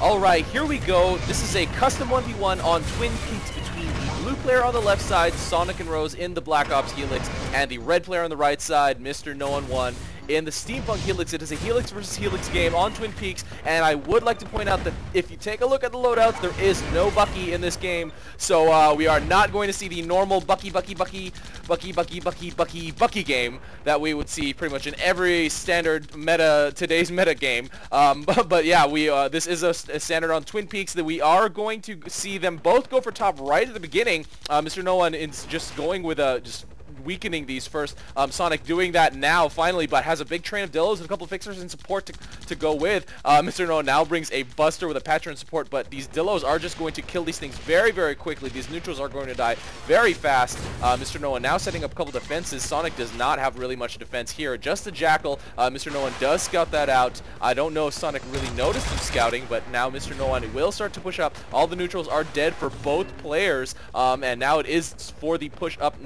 Alright, here we go. This is a custom 1v1 on Twin Peaks between the blue player on the left side, SonicAndRose in the Black Ops Helix, and the red player on the right side, mrnoone1. In the Steampunk Helix, it is a Helix versus Helix game on Twin Peaks, and I would like to point out that if you take a look at the loadouts, there is no Bucky in this game, so we are not going to see the normal Bucky game that we would see pretty much in every standard today's meta game. But yeah, this is a standard on Twin Peaks that we are going to see them both go for top right at the beginning. mrnoone is just going with just weakening these first. Sonic doing that now finally, but has a big train of Dillos and a couple of fixers in support to go with. mrnoone now brings a Buster with a Patcher in support, but these Dillos are just going to kill these things very, very quickly. These neutrals are going to die very fast. mrnoone now setting up a couple defenses. Sonic does not have really much defense here, just a Jackal. mrnoone does scout that out. I don't know if Sonic really noticed him scouting, but now mrnoone will start to push up. All the neutrals are dead for both players, and now it is for the push up.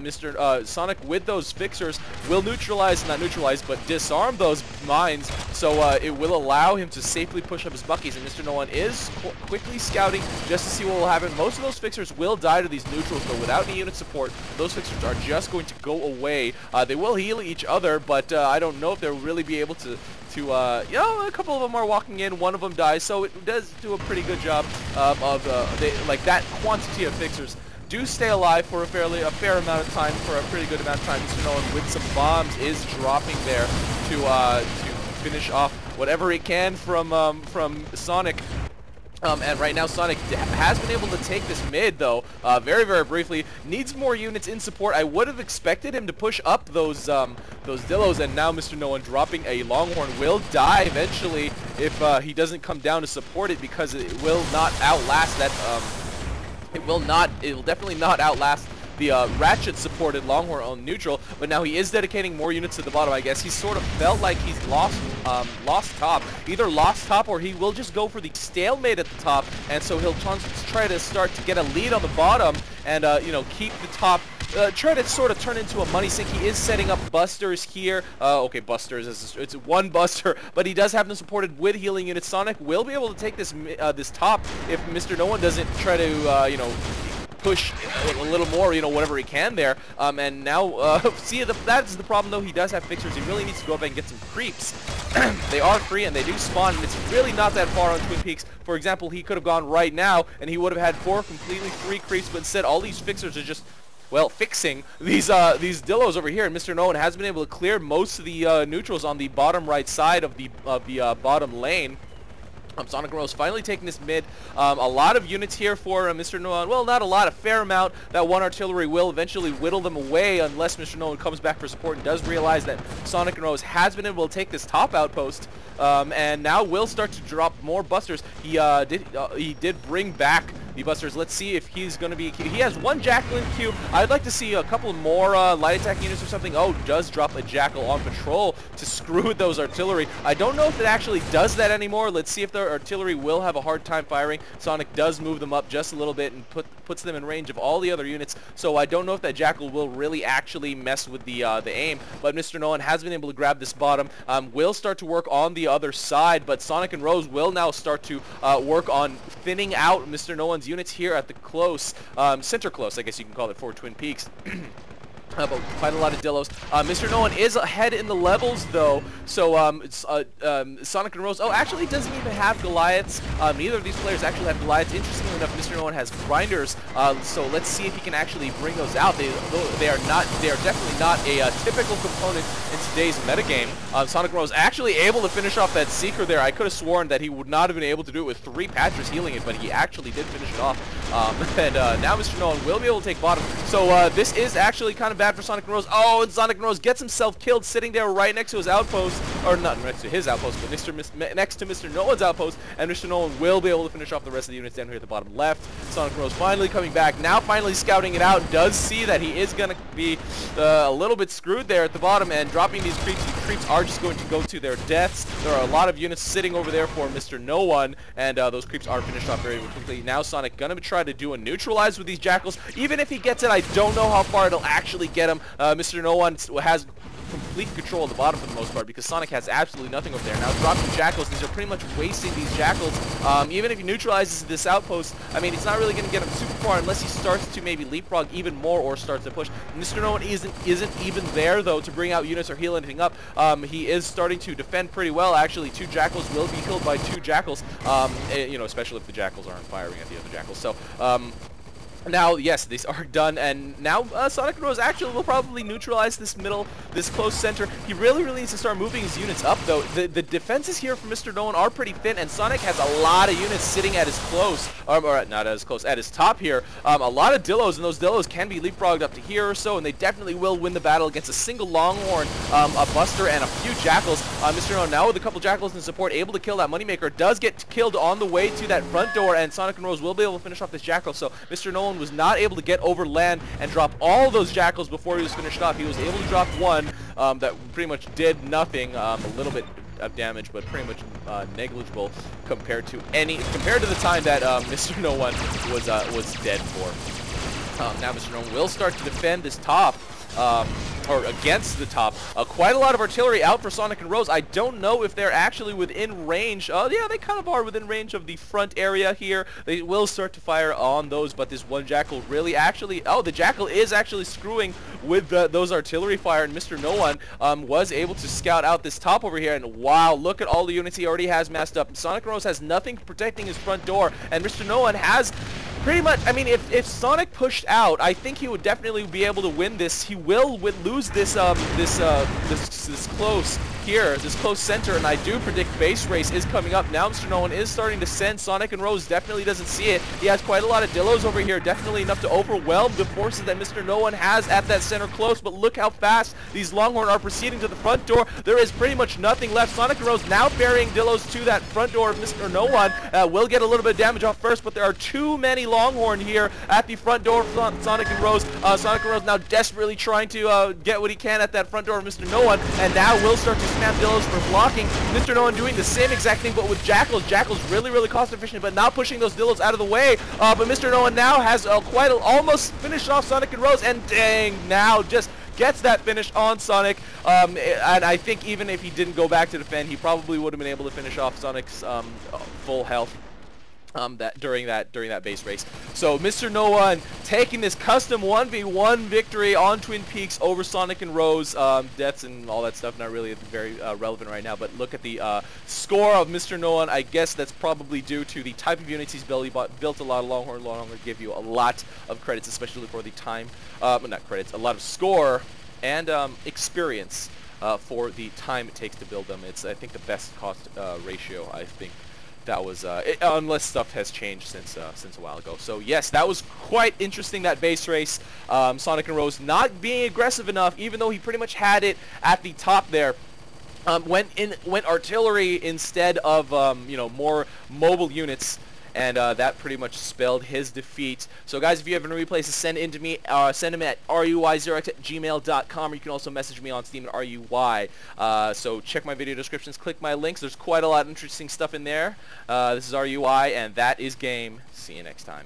Sonic with those fixers will not neutralize, but disarm those mines, so it will allow him to safely push up his Buckies, and mrnoone is quickly scouting just to see what will happen. Most of those fixers will die to these neutrals, though without any unit support, those fixers are just going to go away. They will heal each other, but I don't know if they'll really be able to you know, a couple of them are walking in, one of them dies, so it does do a pretty good job like that quantity of fixers do stay alive for a fair amount of time, for a pretty good amount of time. mrnoone with some bombs is dropping there to finish off whatever he can from Sonic. And right now Sonic has been able to take this mid, though, very, very briefly. Needs more units in support. I would have expected him to push up those Dillos, and now mrnoone dropping a Longhorn will die eventually if he doesn't come down to support it, because it will not outlast that. It will definitely not outlast the Ratchet-supported Longhorn on neutral, but now he is dedicating more units to the bottom. I guess he sort of felt like he's lost top. Either lost top, or he will just go for the stalemate at the top, and so he'll try to start to get a lead on the bottom and, you know, keep the top. Try to sort of turn into a money sink. He is setting up Busters here. Okay, Busters, it's one Buster, but he does have them supported with healing units. Sonic will be able to take this top if mrnoone doesn't try to, you know, push a little more, you know, whatever he can there. And now, see, that's the problem, though. He does have fixers. He really needs to go up and get some creeps. They are free, and they do spawn, and it's really not that far on Twin Peaks. For example, he could have gone right now, and he would have had 4 completely free creeps, but instead, all these fixers are just, well, fixing these Dillos over here, and mrnoone has been able to clear most of the neutrals on the bottom right side of the bottom lane. SonicAndRose finally taking this mid. A lot of units here for mrnoone. Well, not a lot, a fair amount. That one artillery will eventually whittle them away unless mrnoone comes back for support and does realize that SonicAndRose has been able to take this top outpost, and now will start to drop more Busters. He did bring back the Busters. Let's see if he's going to be... He has one Jackal in queue. I'd like to see a couple more light attack units or something. Oh, does drop a Jackal on patrol to screw with those artillery. I don't know if it actually does that anymore. Let's see if the artillery will have a hard time firing. Sonic does move them up just a little bit and puts them in range of all the other units, so I don't know if that Jackal will really actually mess with the aim, but mrnoone has been able to grab this bottom. Will start to work on the other side, but SonicAndRose will now start to work on thinning out mrnoone's units here at the close, center close, I guess you can call it, for Twin Peaks. But quite a lot of Dillos. mrnoone is ahead in the levels, though, so SonicAndRose, oh, actually doesn't even have Goliaths. Neither of these players actually have Goliaths. Interestingly enough, mrnoone has Grinders, so let's see if he can actually bring those out. They are definitely not a typical component in today's metagame. SonicAndRose actually able to finish off that Seeker there. I could have sworn that he would not have been able to do it with 3 Patchers healing it, but he actually did finish it off. And now mrnoone will be able to take bottom. So this is actually kind of bad for SonicAndRose. Oh, and SonicAndRose gets himself killed sitting there right next to his outpost, or not next to his outpost, but next to mrnoone's outpost, and mrnoone will be able to finish off the rest of the units down here at the bottom left. SonicAndRose finally coming back, now finally scouting it out, does see that he is going to be a little bit screwed there at the bottom, and dropping these creeps. These creeps are just going to go to their deaths. There are a lot of units sitting over there for mrnoone, and those creeps are finished off very quickly. Now Sonic going to try to do a neutralize with these Jackals. Even if he gets it, I don't know how far it'll actually get him. mrnoone has complete control of the bottom for the most part because Sonic has absolutely nothing over there. Now dropping Jackals, these are pretty much wasting these Jackals. Even if he neutralizes this outpost, I mean, he's not really going to get him super far unless he starts to maybe leapfrog even more or starts to push. Mr. No One isn't even there, though, to bring out units or heal anything up. He is starting to defend pretty well, actually. 2 Jackals will be killed by 2 Jackals, you know, especially if the Jackals aren't firing at the other Jackals. So, now, yes, these are done, and now SonicAndRose actually will probably neutralize this close center. He really needs to start moving his units up, though. The defenses here for Mr. No One are pretty thin, and Sonic has a lot of units sitting at his close, or not as close, at his top here. A lot of Dillos, and those Dillos can be leapfrogged up to here or so, and they definitely will win the battle against a single Longhorn, a Buster, and a few Jackals. Mr. No One now with a couple Jackals in support, able to kill that Moneymaker, does get killed on the way to that front door, and SonicAndRose will be able to finish off this Jackal, so Mr. No One was not able to get over land and drop all those Jackals before he was finished off. He was able to drop one that pretty much did nothing, a little bit of damage, but pretty much negligible compared to the time that Mr. No One was dead for. Now Mr. No One will start to defend this top. Or against the top. Quite a lot of artillery out for SonicAndRose. I don't know if they're actually within range. Yeah, they kind of are within range of the front area here. They will start to fire on those, but this one Jackal really actually... Oh, the Jackal is actually screwing with those artillery fire, and Mr. No One was able to scout out this top over here, and wow, look at all the units he already has massed up. SonicAndRose has nothing protecting his front door, and Mr. No One has... Pretty much, I mean, if Sonic pushed out, I think he would definitely be able to win this. He will lose this this close here, this close center, and I do predict base race is coming up. Now Mr. No One is starting to send. SonicAndRose definitely doesn't see it. He has quite a lot of Dillos over here, definitely enough to overwhelm the forces that Mr. No One has at that center close, but look how fast these Longhorn are proceeding to the front door. There is pretty much nothing left. SonicAndRose now burying Dillos to that front door of Mr. No One. Will get a little bit of damage off first, but there are too many Longhorn here at the front door of SonicAndRose. SonicAndRose now desperately trying to get what he can at that front door of Mr. No One, and now will start to spam Dillos for blocking. Mr. No One doing the same exact thing, but with Jackals. Jackals really cost efficient, but not pushing those Dillos out of the way. But Mr. No One now has almost finished off SonicAndRose, and dang, now just gets that finish on Sonic, and I think even if he didn't go back to defend, he probably would have been able to finish off Sonic's full health. During that base race. So Mr. No One taking this custom 1v1 victory on Twin Peaks over SonicAndRose. Deaths and all that stuff not really very relevant right now, but look at the score of Mr. No One. I guess that's probably due to the type of units he's built. He built a lot of Longhorn. Longhorn give you a lot of credits, especially for the time, not credits, a lot of score and experience for the time it takes to build them. It's, I think, the best cost ratio, I think. That was, unless stuff has changed since a while ago. So yes, that was quite interesting, that base race. SonicAndRose not being aggressive enough, even though he pretty much had it at the top there. Went artillery instead of you know, more mobile units. And that pretty much spelled his defeat. So guys, if you have any replays to send in to me, send them at ruy0x@gmail.com, or you can also message me on Steam at ruy. So check my video descriptions, click my links. There's quite a lot of interesting stuff in there. This is RUI, and that is game. See you next time.